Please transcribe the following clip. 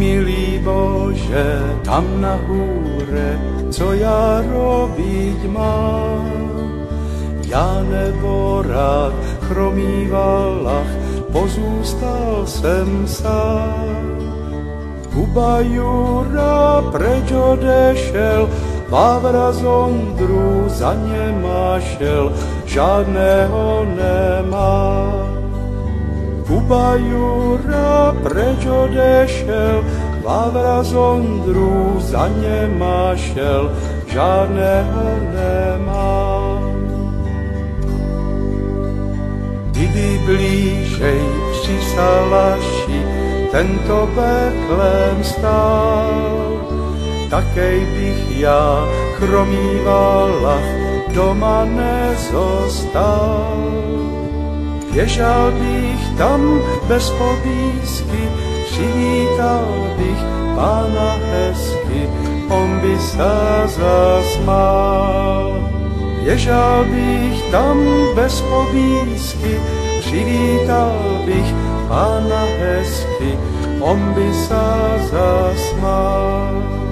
milý Bože, tam na hůre, co já robiť mám. Já nebo rád chromý Valach, pozůstal jsem sám. Kuba Jura preč odešel, Vávra z Ondru za něma šel, žádného nemá. Kuba Jura preč odešel, Vávra z Ondru za něma šel, žádného nemá. Kdyby blížej při Salaši tento Betlém stál, takej bych já, chromý Valach, doma nezostal. Běžal bych tam bez pobízky, přivítal bych Pána hezky, on by sa zasmál. Běžal bych tam bez pobízky, přivítal bych Pána hezky, on by sa zasmál.